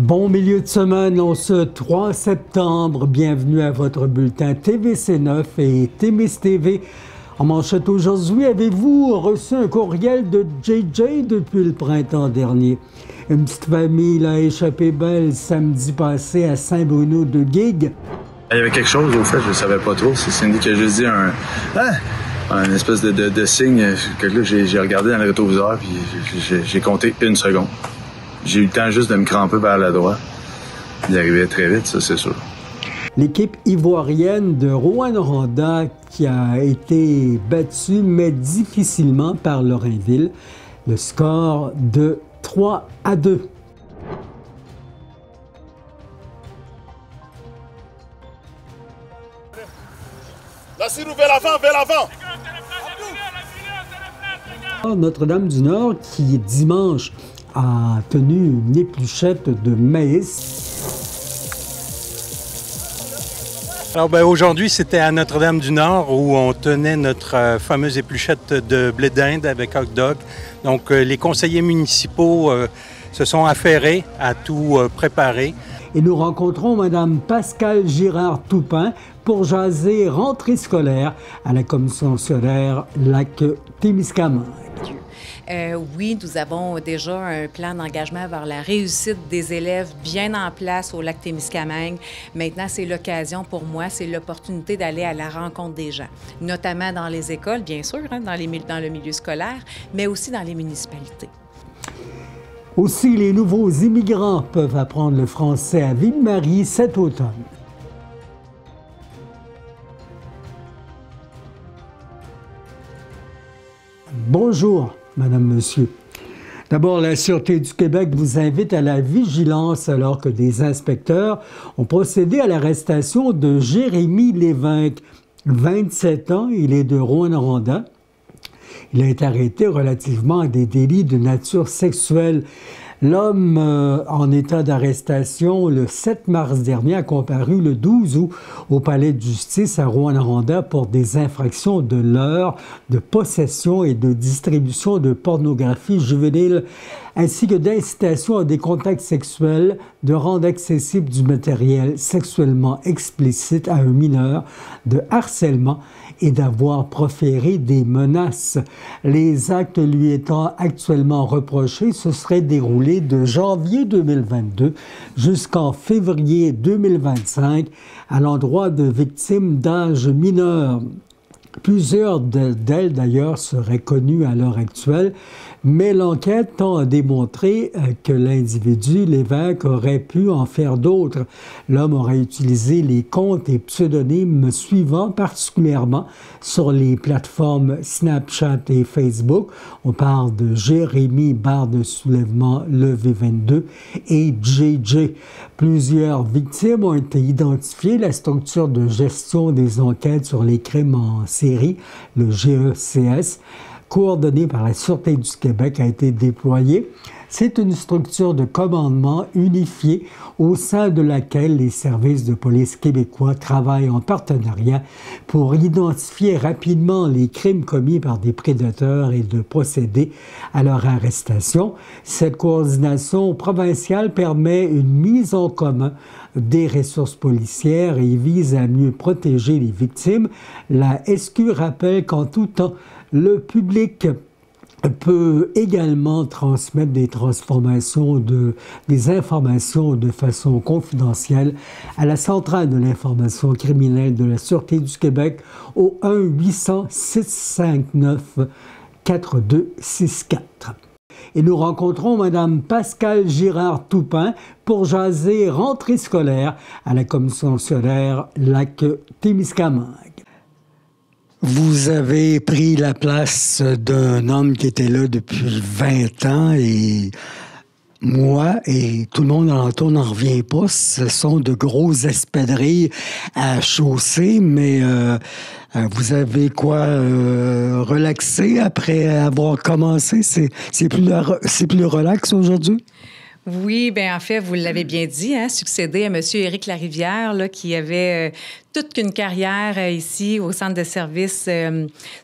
Bon milieu de semaine, en ce 3 septembre. Bienvenue à votre bulletin TVC9 et Témis TV. En manchette aujourd'hui, avez-vous reçu un courriel de JJ depuis le printemps dernier? Une petite famille l'a échappé belle samedi passé à Saint-Bruno-de-Guigues. Il y avait quelque chose, au fait, je ne savais pas trop. C'est Cindy qui a juste dit un espèce de signe que là, j'ai regardé dans le rétroviseur puis j'ai compté une seconde. J'ai eu le temps juste de me cramper vers la droite. Il arrivait très vite, ça, c'est sûr. L'équipe ivoirienne de Rouyn-Noranda qui a été battue, mais difficilement par Lorrainville. Le score de 3-2. La Sirou, vers l'avant, vers l'avant! Notre-Dame-du-Nord qui, dimanche, a tenu une épluchette de maïs. Alors aujourd'hui, c'était à Notre-Dame-du-Nord où on tenait notre fameuse épluchette de blé d'Inde avec hot dog. Donc les conseillers municipaux se sont affairés à tout préparer. Et nous rencontrons Mme Pascale Girard-Toupin pour jaser rentrée scolaire à la commission scolaire Lac-Témiscamingue. Oui, nous avons déjà un plan d'engagement vers la réussite des élèves bien en place au Lac-Témiscamingue. Maintenant, c'est l'occasion pour moi, c'est l'opportunité d'aller à la rencontre des gens, notamment dans les écoles, bien sûr, hein, dans le milieu scolaire, mais aussi dans les municipalités. Aussi, les nouveaux immigrants peuvent apprendre le français à Ville-Marie cet automne. Bonjour, Madame, Monsieur. D'abord, la Sûreté du Québec vous invite à la vigilance alors que des inspecteurs ont procédé à l'arrestation de Jérémy Lévesque, 27 ans, il est de Rouyn-Noranda. Il a été arrêté relativement à des délits de nature sexuelle. L'homme en état d'arrestation le 7 mars dernier a comparu le 12 août au palais de justice à Rouyn-Noranda pour des infractions de leurre, de possession et de distribution de pornographie juvénile, ainsi que d'incitation à des contacts sexuels, de rendre accessible du matériel sexuellement explicite à un mineur, de harcèlement et d'avoir proféré des menaces. Les actes lui étant actuellement reprochés se seraient déroulés de janvier 2022 jusqu'en février 2025 à l'endroit de victimes d'âge mineur. Plusieurs d'elles, d'ailleurs, seraient connues à l'heure actuelle, mais l'enquête tend à démontrer que l'individu, Lévesque, aurait pu en faire d'autres. L'homme aurait utilisé les comptes et pseudonymes suivants, particulièrement sur les plateformes Snapchat et Facebook. On parle de Jérémy barre de soulèvement levé 22 et JJ. Plusieurs victimes ont été identifiées. La structure de gestion des enquêtes sur les crimes en série, le GECS, coordonnée par la Sûreté du Québec, a été déployée. C'est une structure de commandement unifiée au sein de laquelle les services de police québécois travaillent en partenariat pour identifier rapidement les crimes commis par des prédateurs et de procéder à leur arrestation. Cette coordination provinciale permet une mise en commun des ressources policières et vise à mieux protéger les victimes. La SQ rappelle qu'en tout temps, le public peut également transmettre des informations de façon confidentielle à la Centrale de l'information criminelle de la Sûreté du Québec au 1-800-659-4264. Et nous rencontrons Mme Pascale Girard-Toupin pour jaser rentrée scolaire à la commission scolaire Lac-Témiscamingue. Vous avez pris la place d'un homme qui était là depuis 20 ans et moi et tout le monde alentour n'en revient pas. Ce sont de grosses espadrilles à chausser, mais vous avez quoi relaxé après avoir commencé? C'est plus relax aujourd'hui? Oui, bien en fait, vous l'avez bien dit, hein, succédé à M. Éric Larivière, là, qui avait toute qu'une carrière ici au centre de services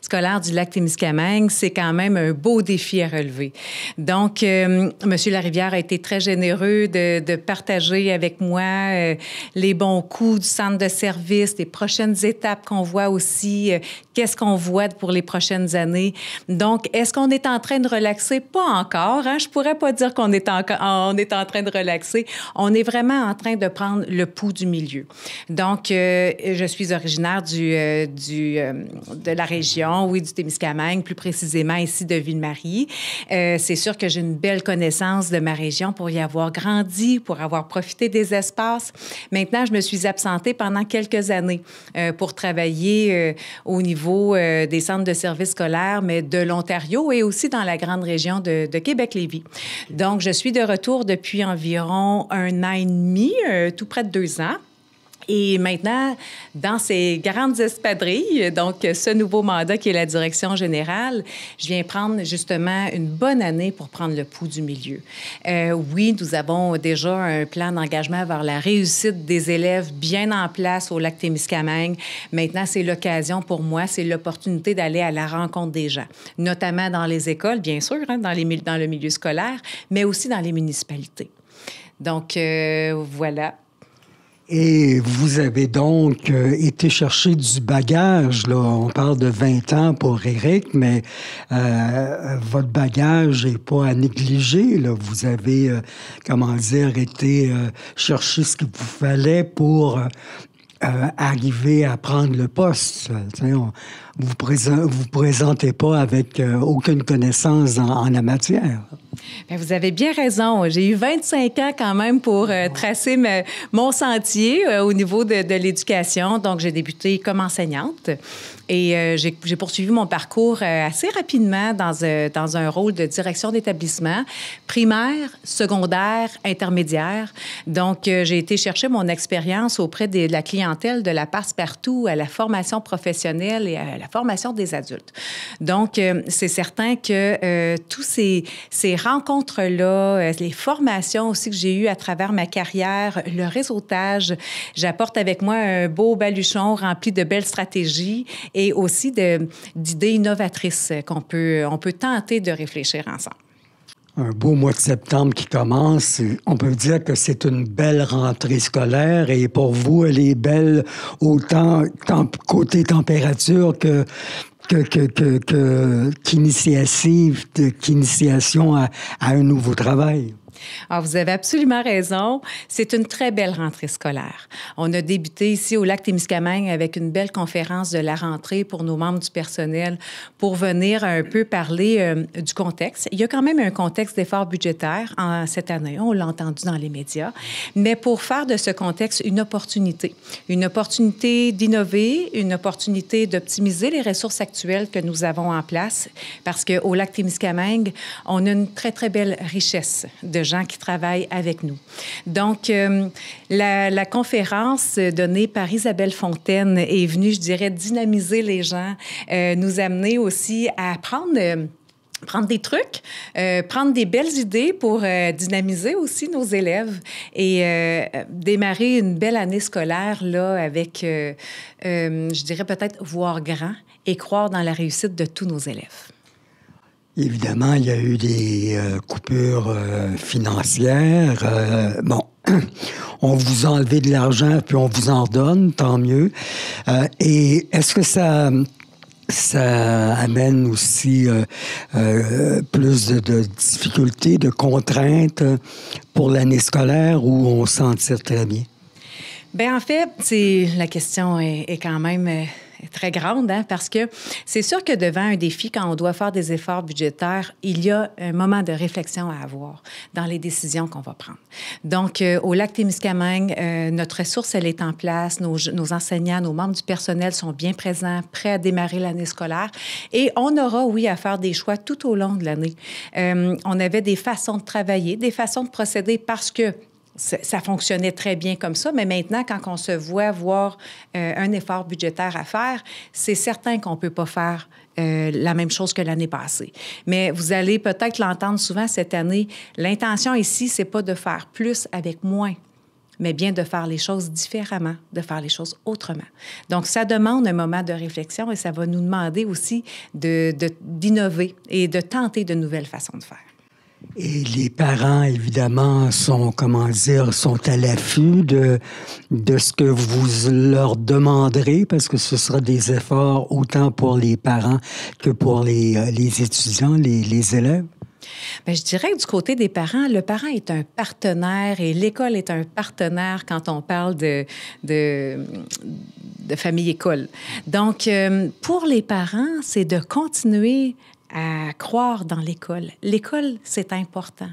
scolaires du Lac-Témiscamingue, c'est quand même un beau défi à relever. Donc, M. Larivière a été très généreux de partager avec moi les bons coups du centre de services, les prochaines étapes qu'on voit aussi, qu'est-ce qu'on voit pour les prochaines années. Donc, est-ce qu'on est en train de relaxer? Pas encore. Hein? Je pourrais pas dire qu'on est en train de relaxer. On est vraiment en train de prendre le pouls du milieu. Donc, je suis originaire de la région, oui, du Témiscamingue, plus précisément ici de Ville-Marie. C'est sûr que j'ai une belle connaissance de ma région pour y avoir grandi, pour avoir profité des espaces. Maintenant, je me suis absentée pendant quelques années pour travailler au niveau des centres de services scolaires, mais de l'Ontario et aussi dans la grande région de Québec-Lévis. Donc, je suis de retour depuis environ 1 an et demi, tout près de 2 ans. Et maintenant, dans ces grandes espadrilles, donc ce nouveau mandat qui est la direction générale, je viens prendre justement une bonne année pour prendre le pouls du milieu. Oui, nous avons déjà un plan d'engagement vers la réussite des élèves bien en place au Lac-Témiscamingue. Maintenant, c'est l'occasion pour moi, c'est l'opportunité d'aller à la rencontre des gens, notamment dans les écoles, bien sûr, hein, dans le milieu scolaire, mais aussi dans les municipalités. Donc, voilà. Et vous avez donc été chercher du bagage, là. On parle de 20 ans pour Éric, mais votre bagage n'est pas à négliger, là. Vous avez, été chercher ce qu'il vous fallait pour arriver à prendre le poste. Vous présentez pas avec aucune connaissance en la matière. Bien, vous avez bien raison. J'ai eu 25 ans quand même pour tracer mon sentier au niveau de l'éducation. Donc, j'ai débuté comme enseignante. Et j'ai poursuivi mon parcours assez rapidement dans un rôle de direction d'établissement, primaire, secondaire, intermédiaire. Donc, j'ai été chercher mon expérience auprès de la clientèle de la passe-partout à la formation professionnelle et à la formation des adultes. Donc, c'est certain que tous ces rencontres-là, les formations aussi que j'ai eues à travers ma carrière, le réseautage, j'apporte avec moi un beau baluchon rempli de belles stratégies et aussi d'idées innovatrices on peut tenter de réfléchir ensemble. Un beau mois de septembre qui commence. On peut dire que c'est une belle rentrée scolaire et pour vous, elle est belle autant côté température qu'initiation à un nouveau travail. Alors, vous avez absolument raison. C'est une très belle rentrée scolaire. On a débuté ici au Lac-Témiscamingue avec une belle conférence de la rentrée pour nos membres du personnel pour venir un peu parler du contexte. Il y a quand même un contexte d'effort budgétaire cette année. On l'a entendu dans les médias. Mais pour faire de ce contexte une opportunité d'innover, une opportunité d'optimiser les ressources actuelles que nous avons en place parce qu'au Lac-Témiscamingue, on a une très, très belle richesse de gens qui travaillent avec nous. Donc, la conférence donnée par Isabelle Fontaine est venue, je dirais, dynamiser les gens, nous amener aussi à prendre des trucs, prendre des belles idées pour dynamiser aussi nos élèves et démarrer une belle année scolaire là avec, je dirais peut-être voir grand et croire dans la réussite de tous nos élèves. Évidemment, il y a eu des coupures financières. On vous a enlevé de l'argent, puis on vous en redonne, tant mieux. Et est-ce que ça amène aussi plus de difficultés, de contraintes pour l'année scolaire où on s'en tire très bien? Bien, en fait, la question est quand même très grande, hein, parce que c'est sûr que devant un défi, quand on doit faire des efforts budgétaires, il y a un moment de réflexion à avoir dans les décisions qu'on va prendre. Donc, au Lac-Témiscamingue, notre ressource, elle est en place. Nos enseignants, nos membres du personnel sont bien présents, prêts à démarrer l'année scolaire. Et on aura, oui, à faire des choix tout au long de l'année. On avait des façons de travailler, des façons de procéder parce que ça fonctionnait très bien comme ça, mais maintenant, quand on se voit voir un effort budgétaire à faire, c'est certain qu'on ne peut pas faire la même chose que l'année passée. Mais vous allez peut-être l'entendre souvent cette année, l'intention ici, c'est pas de faire plus avec moins. mais bien de faire les choses différemment, de faire les choses autrement. Donc, ça demande un moment de réflexion et ça va nous demander aussi d'innover et de tenter de nouvelles façons de faire. Et les parents, évidemment, sont à l'affût de ce que vous leur demanderez, parce que ce sera des efforts autant pour les parents que pour les étudiants, les élèves. Bien, je dirais que du côté des parents, le parent est un partenaire et l'école est un partenaire quand on parle de famille-école. Donc, pour les parents, c'est de continuer à croire dans l'école. L'école, c'est important.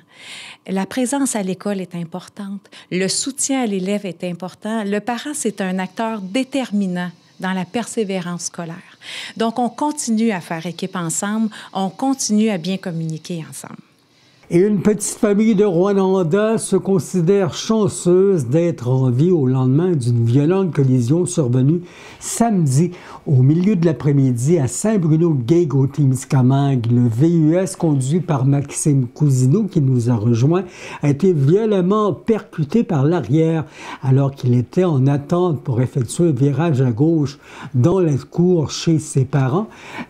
La présence à l'école est importante. Le soutien à l'élève est important. Le parent, c'est un acteur déterminant dans la persévérance scolaire. Donc, on continue à faire équipe ensemble, on continue à bien communiquer ensemble. Et une petite famille de Rwanda se considère chanceuse d'être en vie au lendemain d'une violente collision survenue samedi au milieu de l'après-midi à Saint-Bruno-Guègue au Témiscamingue. Le VUS conduit par Maxime Cousineau, qui nous a rejoint, a été violemment percuté par l'arrière alors qu'il était en attente pour effectuer un virage à gauche dans la cour chez ses parents.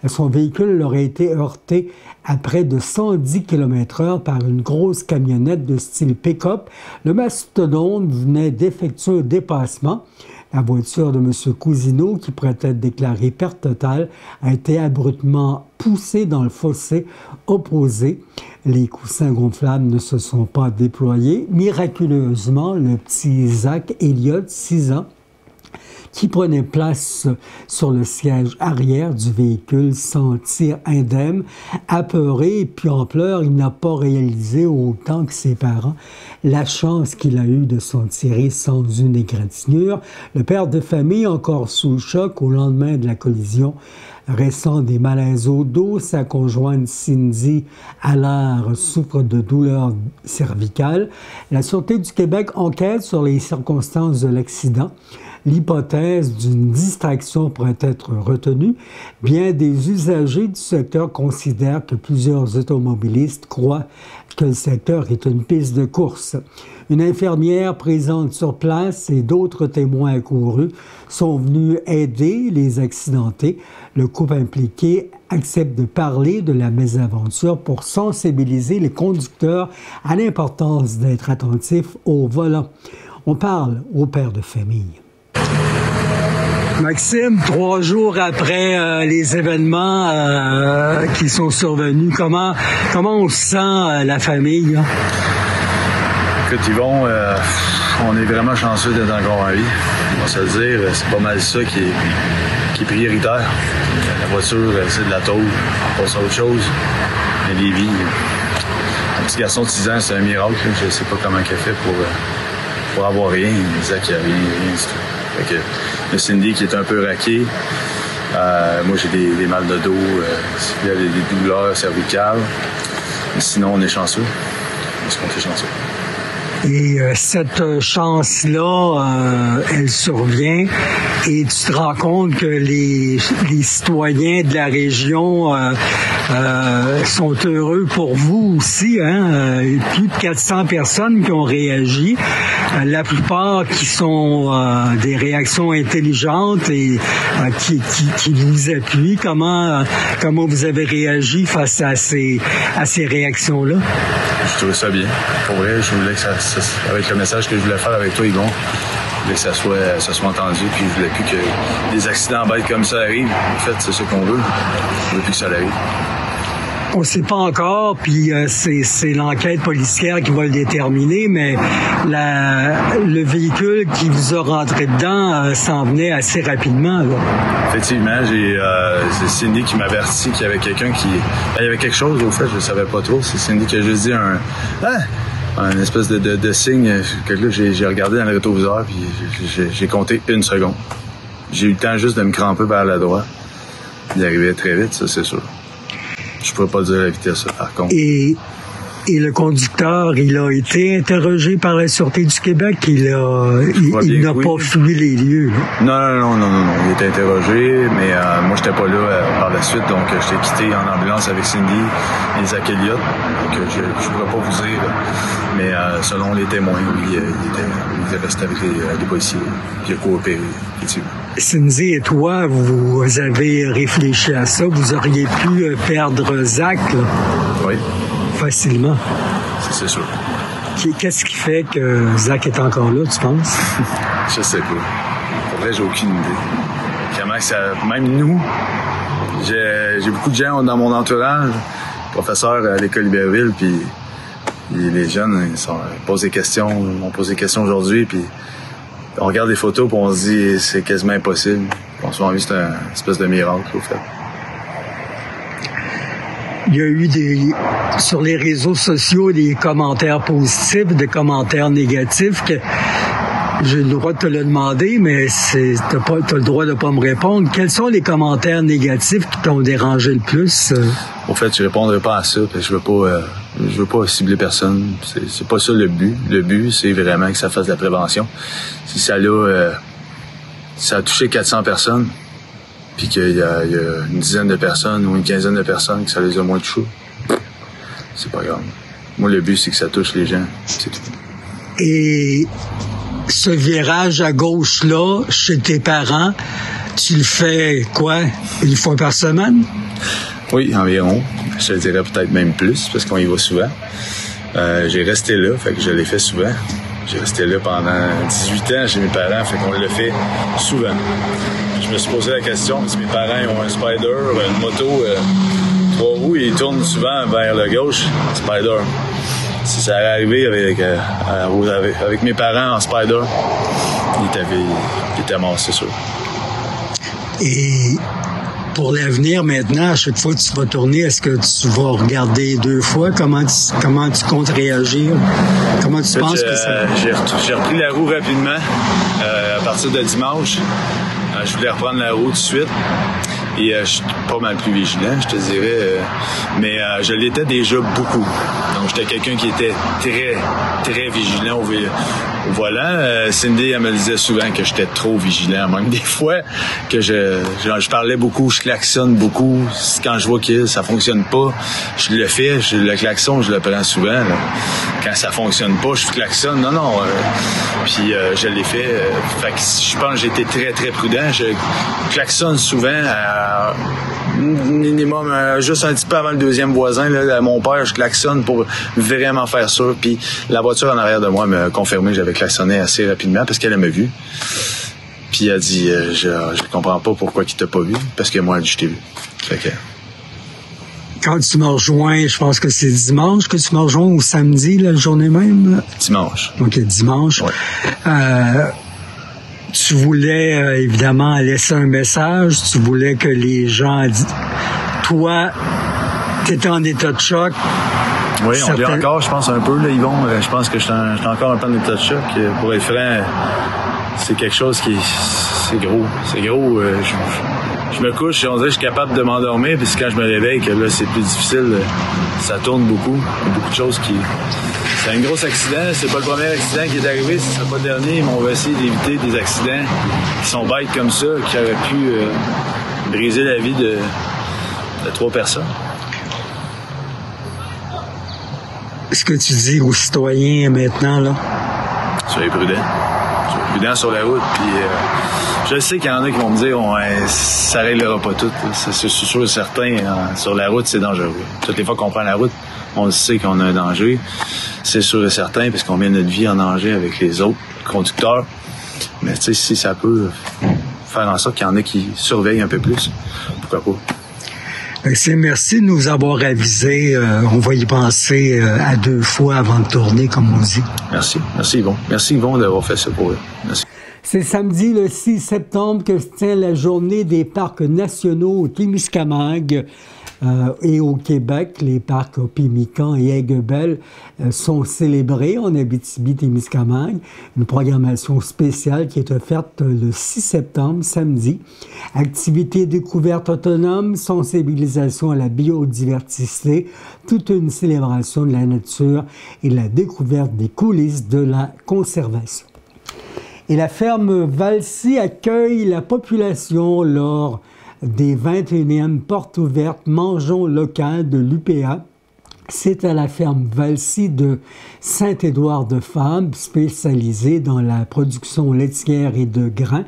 Son véhicule aurait été heurté à près de 110 km/h par une grosse camionnette de style pick-up. Le mastodonte venait d'effectuer un dépassement. La voiture de M. Cousineau, qui pourrait être déclarée perte totale, a été abruptement poussée dans le fossé opposé. Les coussins gonflables ne se sont pas déployés. Miraculeusement, le petit Isaac Elliott, 6 ans, qui prenait place sur le siège arrière du véhicule, s'en tire indemne. Apeuré et puis en pleurs, il n'a pas réalisé autant que ses parents la chance qu'il a eue de s'en tirer sans une égratignure. Le père de famille, encore sous le choc au lendemain de la collision, ressent des malaises au dos. Sa conjointe Cindy Allard souffre de douleurs cervicales. La Sûreté du Québec enquête sur les circonstances de l'accident. L'hypothèse d'une distraction pourrait être retenue. Bien des usagers du secteur considèrent que plusieurs automobilistes croient que le secteur est une piste de course. Une infirmière présente sur place et d'autres témoins accourus sont venus aider les accidentés. Le couple impliqué accepte de parler de la mésaventure pour sensibiliser les conducteurs à l'importance d'être attentifs au volant. On parle au père de famille. Maxime, 3 jours après les événements qui sont survenus, comment on se sent, la famille? Hein? Écoute, Yvon, on est vraiment chanceux d'être encore en vie. On va se le dire, c'est pas mal ça qui est prioritaire. La voiture, c'est de la tôle, on passe à autre chose. Mais les vies, un petit garçon de 6 ans, c'est un miracle. Je sais pas comment il a fait pour avoir rien. Il disait qu'il n'y avait rien du tout. Fait que, le Cindy qui est un peu raqué. Moi, j'ai des mal de dos, il y a des douleurs cervicales. Mais sinon, on est chanceux. On se compte chanceux. Et cette chance-là, elle survient et tu te rends compte que les citoyens de la région sont heureux pour vous aussi. Hein? Plus de 400 personnes qui ont réagi. La plupart qui sont des réactions intelligentes et qui vous appuient. Comment vous avez réagi face à ces réactions-là? Je trouvais ça bien. Pour vrai, je voulais que avec le message que je voulais faire avec toi, Yvon, je voulais que ça soit entendu, puis je voulais plus que des accidents bêtes comme ça arrivent. En fait, c'est ça qu'on veut. Je veux plus que ça arrive. On ne sait pas encore, puis c'est l'enquête policière qui va le déterminer, mais le véhicule qui vous a rentré dedans s'en venait assez rapidement. Là. Effectivement, c'est Cindy qui m'a averti qu'il y avait quelqu'un il y avait quelque chose, au fait, je ne savais pas trop. C'est Cindy qui a juste dit un espèce de signe que là, j'ai regardé dans le rétroviseur, puis j'ai compté 1 seconde. J'ai eu le temps juste de me cramper vers la droite. Il arrivait très vite, ça, c'est sûr. Je pourrais pas dire la vitesse, par contre. Et Et le conducteur, il a été interrogé par la Sûreté du Québec. Il n'a pas fui les lieux. Là. Non. Il était interrogé, mais moi, j'étais pas là par la suite. Donc, j'étais quitté en ambulance avec Cindy et Zach Elliott. Donc, je ne pourrais pas vous dire. Mais selon les témoins, oui, il était resté avec les policiers. Puis il a coopéré, effectivement. Cindy et toi, vous avez réfléchi à ça. Vous auriez pu perdre Zach, là. Oui. Facilement. C'est sûr. Qu'est-ce qui fait que Zach est encore là, tu penses? Je sais pas. Pour vrai, j'ai aucune idée. Comment ça... Même nous, j'ai beaucoup de gens dans mon entourage, professeurs à l'école Iberville, puis les jeunes, ils posent des questions. On pose des questions aujourd'hui, puis on regarde des photos, puis on se dit c'est quasiment impossible. On se dit c'est une espèce de miracle, au fait. Il y a eu sur les réseaux sociaux des commentaires positifs, des commentaires négatifs que j'ai le droit de te le demander, mais t'as le droit de pas me répondre. Quels sont les commentaires négatifs qui t'ont dérangé le plus? Au fait, je répondrai pas à ça, parce que je veux pas cibler personne. C'est pas ça le but. Le but, c'est vraiment que ça fasse de la prévention. Si ça a touché 400 personnes, puis qu'il y a une dizaine de personnes ou une quinzaine de personnes que ça les a moins touchés, c'est pas grave. Moi, le but, c'est que ça touche les gens. C'est tout. Et ce virage à gauche-là, chez tes parents, tu le fais quoi? Une fois par semaine? Oui, environ. Je te dirais peut-être même plus, parce qu'on y va souvent. J'ai resté là, fait que je l'ai fait souvent. J'ai resté là pendant 18 ans chez mes parents, fait qu'on le fait souvent. Je me suis posé la question, si mes parents ils ont un Spider, une moto, 3 roues, ils tournent souvent vers le gauche, Spider. Si ça allait arriver avec mes parents en Spider, il était mort, c'est sûr. Et pour l'avenir maintenant, à chaque fois que tu vas tourner, est-ce que tu vas regarder 2 fois? Comment tu comptes réagir? Comment tu penses que ça va? J'ai repris la roue rapidement à partir de dimanche. Je voulais reprendre la roue tout de suite. Et je suis pas mal plus vigilant, je te dirais. Mais je l'étais déjà beaucoup. Donc, j'étais quelqu'un qui était très, très vigilant au volant. Cindy, elle me disait souvent que j'étais trop vigilant. Même des fois que je parlais beaucoup, je klaxonne beaucoup. Quand je vois que ça fonctionne pas, je le fais. Le klaxon, je le prends souvent. Là. Quand ça fonctionne pas, je klaxonne. Non. Puis je l'ai fait. Fait que je pense que j'étais très, très prudent. Je klaxonne souvent minimum, juste un petit peu avant le deuxième voisin. Là, mon père, je klaxonne pour vraiment faire ça. Puis la voiture en arrière de moi m'a confirmé que j'avais klaxonné assez rapidement parce qu'elle m'a vu. Puis elle a dit je comprends pas pourquoi il t'a pas vu, parce que moi, je t'ai vu. Fait que... Quand tu me rejoins, je pense que c'est dimanche que tu me rejoins, ou samedi, la journée même? Dimanche. OK, dimanche. Ouais. Tu voulais évidemment laisser un message, tu voulais que les gens disent... Toi, tu étais en état de choc. Oui, on l'est encore, je pense, un peu, là, Yvon. Je pense que je suis encore un peu en état de choc. Pour être franc, c'est quelque chose qui... C'est gros. C'est gros. Je me couche, on dirait que je suis capable de m'endormir, puis quand je me réveille, que là, c'est plus difficile. Ça tourne beaucoup. Il y a beaucoup de choses qui... C'est un gros accident. C'est pas le premier accident qui est arrivé. Ce ne sera pas le dernier. Mais on va essayer d'éviter des accidents qui sont bêtes comme ça, qui auraient pu briser la vie de 3 personnes. Ce que tu dis aux citoyens maintenant, là? Soyez prudents. Soyez prudents sur la route. Puis je sais qu'il y en a qui vont me dire ça ne réglera pas tout. C'est sûr et certain. Sur la route, c'est dangereux. Toutes les fois qu'on prend la route, on sait qu'on a un danger. C'est sûr et certain, parce qu'on met notre vie en danger avec les autres conducteurs. Mais tu sais, si ça peut faire en sorte qu'il y en a qui surveillent un peu plus, pourquoi pas? Merci de nous avoir avisés. On va y penser à 2 fois avant de tourner, comme on dit. Merci. Merci Yvon. Merci Yvon d'avoir fait ça pour eux. Merci. C'est samedi le 6 septembre que se tient la journée des parcs nationaux au Témiscamingue. Et au Québec, les parcs Opimican et Aiguebelle sont célébrés en Abitibi-Témiscamingue. Une programmation spéciale qui est offerte le 6 septembre, samedi. Activités découvertes autonomes, sensibilisation à la biodiversité, toute une célébration de la nature et la découverte des coulisses de la conservation. Et la ferme Valsy accueille la population lors des 21e portes ouvertes Mangeons local de l'UPA. C'est à la ferme Valsy de Saint-Édouard-de-Fabre, spécialisée dans la production laitière et de grains.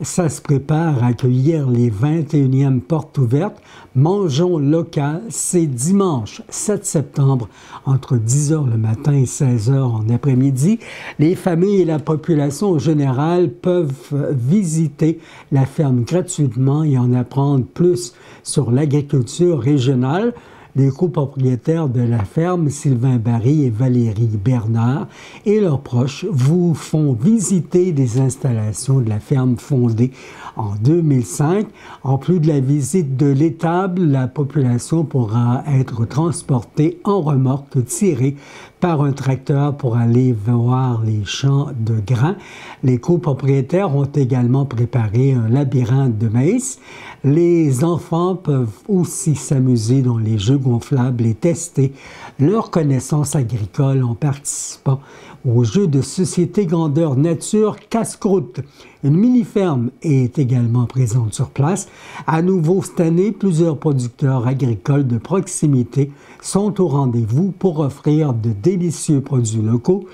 Ça se prépare à accueillir les 21e portes ouvertes. Mangeons local, c'est dimanche 7 septembre, entre 10h le matin et 16h en après-midi. Les familles et la population en général peuvent visiter la ferme gratuitement et en apprendre plus sur l'agriculture régionale. Les copropriétaires de la ferme, Sylvain Barry et Valérie Bernard, et leurs proches vous font visiter des installations de la ferme fondée en 2005. En plus de la visite de l'étable, la population pourra être transportée en remorque tirée par un tracteur pour aller voir les champs de grains. Les copropriétaires ont également préparé un labyrinthe de maïs. Les enfants peuvent aussi s'amuser dans les jeux gonflables et tester leurs connaissances agricoles en participant au jeu de société grandeur nature Casse-Croûte. Une mini-ferme est également présente sur place. À nouveau cette année, plusieurs producteurs agricoles de proximité sont au rendez-vous pour offrir de délicieux produits locaux.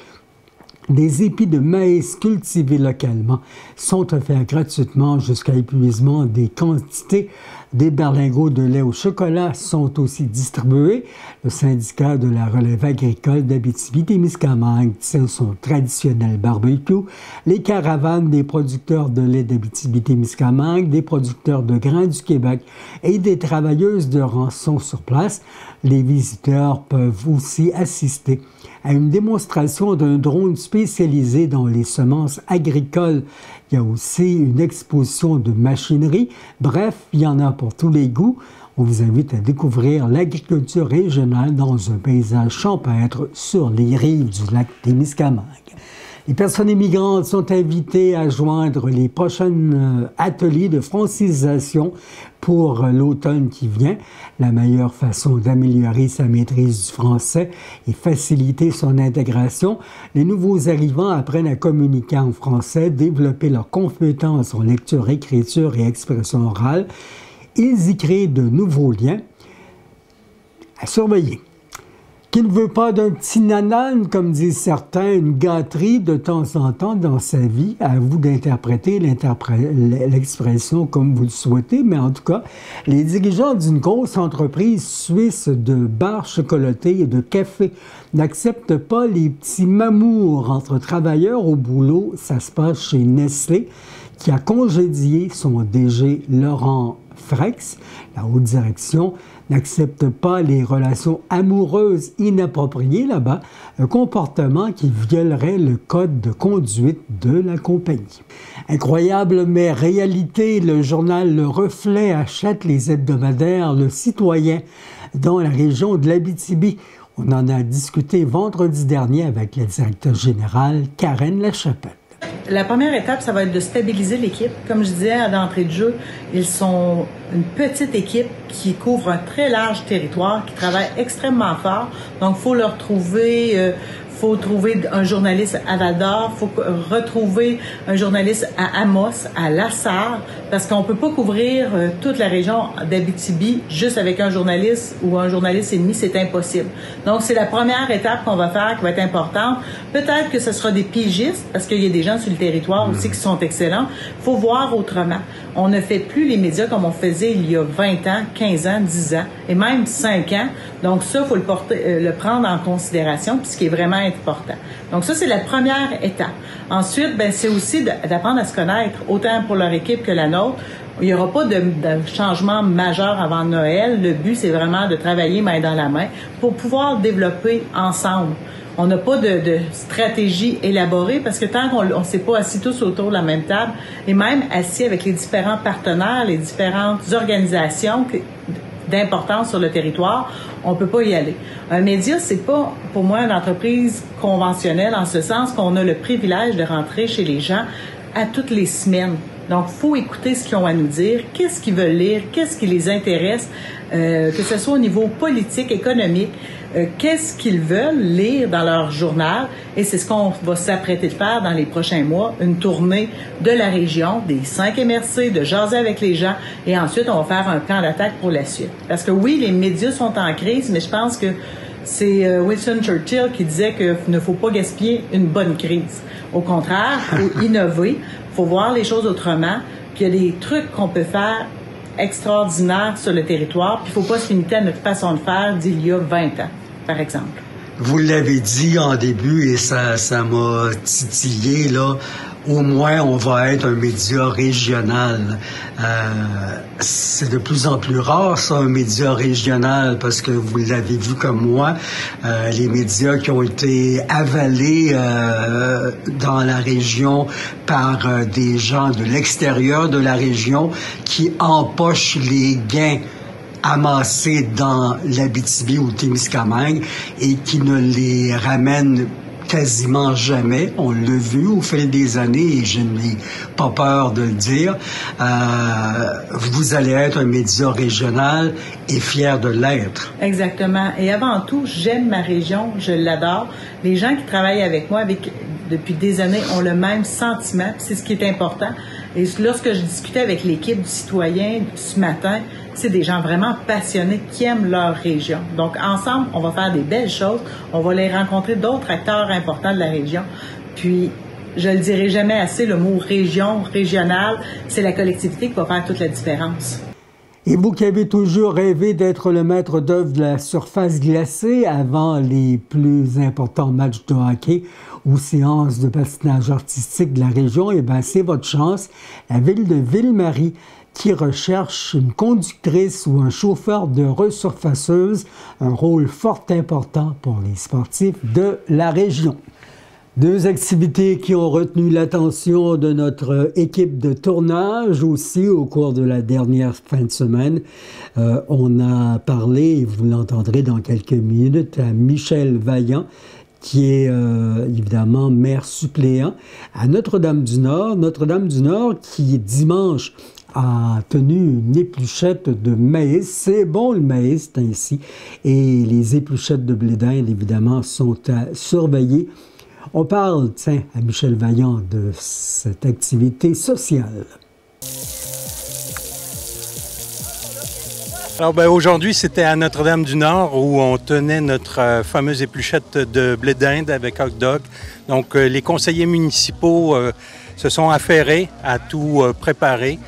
Des épis de maïs cultivés localement sont offerts gratuitement jusqu'à épuisement des quantités. Des berlingots de lait au chocolat sont aussi distribués. Le syndicat de la relève agricole d'Abitibi-Témiscamingue tient son traditionnel barbecue. Les caravanes des producteurs de lait d'Abitibi-Témiscamingue, des producteurs de grains du Québec et des travailleuses de rang sont sur place. Les visiteurs peuvent aussi assister à une démonstration d'un drone spécialisé dans les semences agricoles. Il y a aussi une exposition de machinerie. Bref, il y en a pour tous les goûts. On vous invite à découvrir l'agriculture régionale dans un paysage champêtre sur les rives du lac Témiscamingue. Les personnes immigrantes sont invitées à joindre les prochains ateliers de francisation pour l'automne qui vient. La meilleure façon d'améliorer sa maîtrise du français et faciliter son intégration. Les nouveaux arrivants apprennent à communiquer en français, développer leurs compétences en lecture, écriture et expression orale. Ils y créent de nouveaux liens à surveiller. Qui ne veut pas d'un petit nanan, comme disent certains, une gâterie de temps en temps dans sa vie, à vous d'interpréter l'expression comme vous le souhaitez, mais en tout cas, les dirigeants d'une grosse entreprise suisse de bars chocolatés et de café n'acceptent pas les petits mamours entre travailleurs au boulot. Ça se passe chez Nestlé, qui a congédié son DG Laurent Frex. La haute direction n'accepte pas les relations amoureuses inappropriées là-bas, un comportement qui violerait le code de conduite de la compagnie. Incroyable mais réalité, le journal Le Reflet achète les hebdomadaires Le Citoyen dans la région de l'Abitibi. On en a discuté vendredi dernier avec la directrice générale Karen Lachapelle. La première étape, ça va être de stabiliser l'équipe. Comme je disais à l'entrée de jeu, ils sont une petite équipe qui couvre un très large territoire, qui travaille extrêmement fort. Donc, il faut leur trouver... faut trouver un journaliste à Val-d'Or, faut retrouver un journaliste à Amos, à Lassar, parce qu'on peut pas couvrir toute la région d'Abitibi juste avec un journaliste ou un journaliste et demi, c'est impossible. Donc, c'est la première étape qu'on va faire qui va être importante. Peut-être que ce sera des pigistes, parce qu'il y a des gens sur le territoire aussi qui sont excellents. Faut voir autrement. On ne fait plus les médias comme on faisait il y a 20 ans, 15 ans, 10 ans, et même 5 ans. Donc ça, il faut le prendre en considération, puis ce qui est vraiment important. Donc ça, c'est la première étape. Ensuite, ben c'est aussi d'apprendre à se connaître, autant pour leur équipe que la nôtre. Il n'y aura pas de changement majeur avant Noël. Le but, c'est vraiment de travailler main dans la main pour pouvoir développer ensemble. On n'a pas de stratégie élaborée parce que tant qu'on ne s'est pas assis tous autour de la même table et même assis avec les différents partenaires, les différentes organisations d'importance sur le territoire, on peut pas y aller. Un média, c'est pas, pour moi, une entreprise conventionnelle en ce sens qu'on a le privilège de rentrer chez les gens à toutes les semaines. Donc, faut écouter ce qu'ils ont à nous dire, qu'est-ce qu'ils veulent lire, qu'est-ce qui les intéresse, que ce soit au niveau politique, économique, qu'est-ce qu'ils veulent lire dans leur journal. Et c'est ce qu'on va s'apprêter de faire dans les prochains mois, une tournée de la région, des 5 MRC, de jaser avec les gens. Et ensuite, on va faire un plan d'attaque pour la suite. Parce que oui, les médias sont en crise, mais je pense que c'est Winston Churchill qui disait qu'il ne faut pas gaspiller une bonne crise. Au contraire, il faut innover, il faut voir les choses autrement, puis il y a des trucs qu'on peut faire extraordinaires sur le territoire, puis il ne faut pas se limiter à notre façon de faire d'il y a 20 ans, par exemple. Vous l'avez dit en début et ça m'a titillé, là. Au moins, on va être un média régional. C'est de plus en plus rare, ça, un média régional, parce que vous l'avez vu comme moi, les médias qui ont été avalés dans la région par des gens de l'extérieur de la région qui empochent les gains amassés dans l'Abitibi ou Témiscamingue et qui ne les ramènent quasiment jamais. On l'a vu au fil des années et je n'ai pas peur de le dire. Vous allez être un média régional et fier de l'être. Exactement. Et avant tout, j'aime ma région, je l'adore. Les gens qui travaillent avec moi depuis des années ont le même sentiment, c'est ce qui est important. Et lorsque je discutais avec l'équipe du Citoyen ce matin, c'est des gens vraiment passionnés qui aiment leur région. Donc, ensemble, on va faire des belles choses. On va les rencontrer d'autres acteurs importants de la région. Puis, je le dirai jamais assez, le mot région, régional, c'est la collectivité qui va faire toute la différence. Et vous qui avez toujours rêvé d'être le maître d'œuvre de la surface glacée avant les plus importants matchs de hockey ou séances de patinage artistique de la région, eh bien, c'est votre chance. La ville de Ville-Marie qui recherche une conductrice ou un chauffeur de resurfaceuse, un rôle fort important pour les sportifs de la région. Deux activités qui ont retenu l'attention de notre équipe de tournage aussi au cours de la dernière fin de semaine. On a parlé, et vous l'entendrez dans quelques minutes, à Michel Vaillant, qui est évidemment maire suppléant à Notre-Dame-du-Nord. Notre-Dame-du-Nord qui, dimanche, a tenu une épluchette de maïs. C'est bon le maïs, c'est ainsi. Et les épluchettes de blé d'Inde, évidemment, sont à surveiller. On parle, tiens, à Michel Vaillant de cette activité sociale. Alors, aujourd'hui, c'était à Notre-Dame-du-Nord où on tenait notre fameuse épluchette de blé d'Inde avec hot dog. Donc, les conseillers municipaux se sont affairés à tout préparer.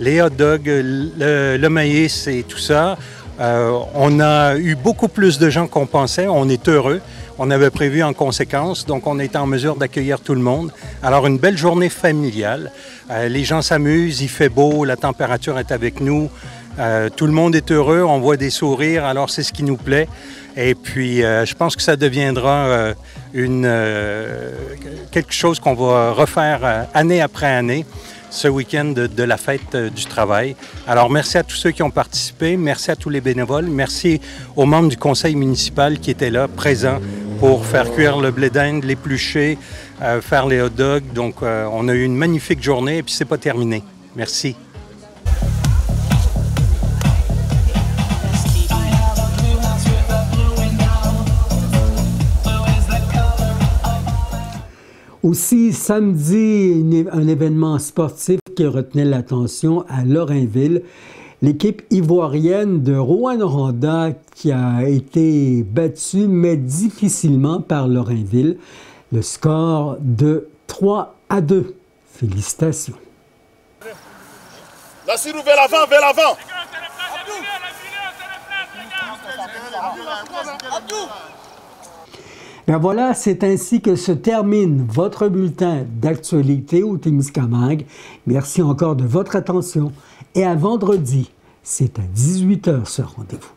Les hot dogs, le maïs et tout ça. On a eu beaucoup plus de gens qu'on pensait. On est heureux. On avait prévu en conséquence, donc on est en mesure d'accueillir tout le monde. Alors, une belle journée familiale. Les gens s'amusent, il fait beau, la température est avec nous. Tout le monde est heureux, on voit des sourires, alors c'est ce qui nous plaît. Et puis, je pense que ça deviendra quelque chose qu'on va refaire année après année, ce week-end de la fête du travail. Alors, merci à tous ceux qui ont participé, merci à tous les bénévoles, merci aux membres du conseil municipal qui étaient là, présents, pour faire cuire le blé d'Inde, l'éplucher, faire les hot dogs. Donc, on a eu une magnifique journée et puis c'est pas terminé. Merci. Aussi, samedi, un événement sportif qui retenait l'attention à Lorrainville. L'équipe ivoirienne de Rouyn-Noranda qui a été battue, mais difficilement par Lorrainville. Le score de 3-2. Félicitations. La Sirou vers l'avant, vers l'avant. Ben voilà, c'est ainsi que se termine votre bulletin d'actualité au Témiscamingue. Merci encore de votre attention et à vendredi, c'est à 18h ce rendez-vous.